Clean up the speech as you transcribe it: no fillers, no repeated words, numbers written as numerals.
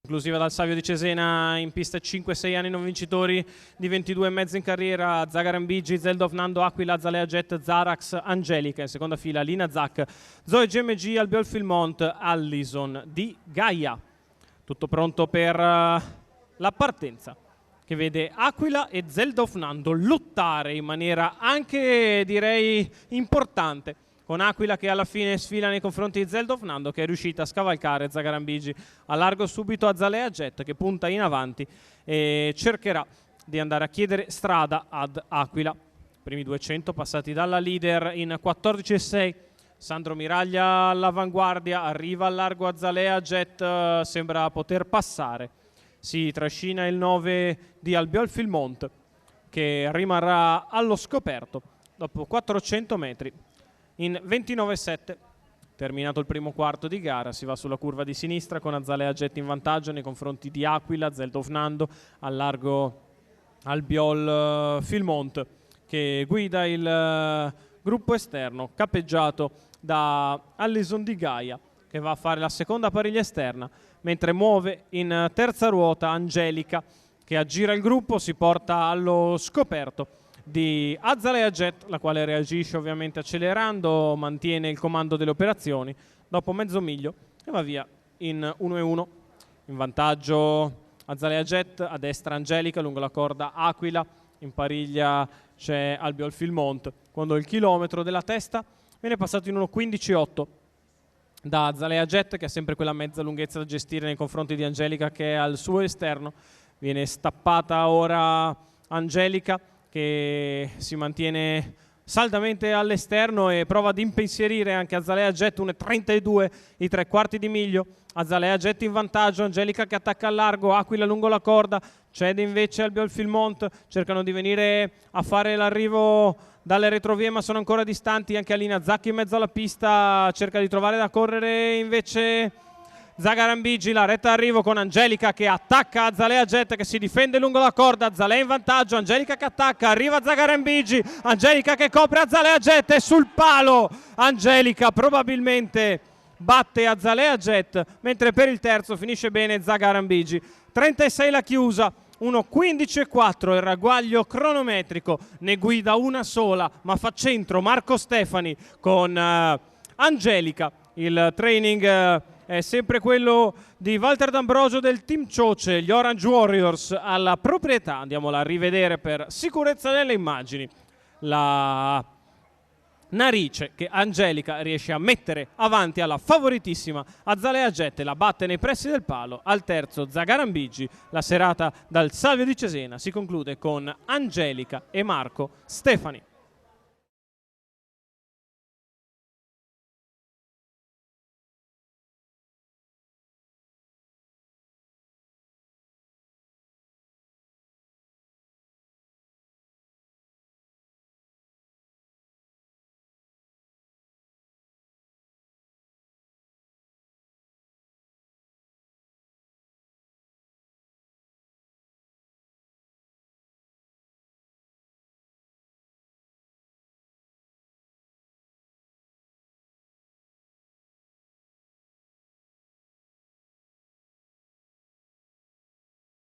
Conclusiva dal Savio di Cesena, in pista 5-6 anni non vincitori di 22,5 in carriera, Zagarambigi, Zeldov, Nando, Aquila, Azalea Jet, Zarax, Angelica. In seconda fila Lina Zac, Zoe GMG, Albiol Filmont, Allison di Gaia. Tutto pronto per la partenza, che vede Aquila e Zeldov Nando lottare in maniera anche, direi, importante, con Aquila che alla fine sfila nei confronti di Zeldov Nando, che è riuscita a scavalcare Zagarambigi. A largo subito Azalea Jet, che punta in avanti e cercherà di andare a chiedere strada ad Aquila. Primi 200 passati dalla leader in 14,6. Sandro Miraglia all'avanguardia, arriva al largo Azalea Jet, sembra poter passare. Si trascina il 9 di Albiol Filmont, che rimarrà allo scoperto dopo 400 metri in 29,7. Terminato il primo quarto di gara, si va sulla curva di sinistra con Azalea Jet in vantaggio nei confronti di Aquila, Zeldov Nando, al largo Albiol Filmont, che guida il gruppo esterno capeggiato da Allison di Gaia, che va a fare la seconda pariglia esterna, mentre muove in terza ruota Angelica, che aggira il gruppo, si porta allo scoperto di Azalea Jet, la quale reagisce ovviamente accelerando, mantiene il comando delle operazioni dopo mezzo miglio e va via in 1-1. In vantaggio Azalea Jet, a destra Angelica, lungo la corda Aquila, in pariglia c'è Albiol Filmont, quando il chilometro della testa viene passato in 1:15,8 da Azalea Jet, che ha sempre quella mezza lunghezza da gestire nei confronti di Angelica, che è al suo esterno. Viene stappata ora Angelica, che si mantiene saldamente all'esterno e prova ad impensierire anche Azalea Jet. 1:32 i 3/4 di miglio. Azalea Jet in vantaggio, Angelica che attacca al largo, Aquila lungo la corda, cede invece Albiol Filmont, cercano di venire a fare l'arrivo dalle retrovie ma sono ancora distanti. Anche Alina Zacchi in mezzo alla pista cerca di trovare da correre invece Zagarambigi, la retta d'arrivo con Angelica che attacca Azalea Jet, che si difende lungo la corda. Azalea in vantaggio, Angelica che attacca, arriva Zagarambigi, Angelica che copre Azalea Jet, è sul palo. Angelica probabilmente batte Azalea Jet, mentre per il terzo finisce bene Zagarambigi. 36 la chiusa, 1:15,4 il ragguaglio cronometrico, ne guida una sola ma fa centro Marco Stefani con Angelica. Il training è sempre quello di Walter D'Ambrosio del team Cioce, gli Orange Warriors alla proprietà. Andiamola a rivedere per sicurezza nelle immagini. La narice che Angelica riesce a mettere avanti alla favoritissima Azalea Jet, la batte nei pressi del palo. Al terzo Zagarambigi. La serata dal Savio di Cesena si conclude con Angelica e Marco Stefani.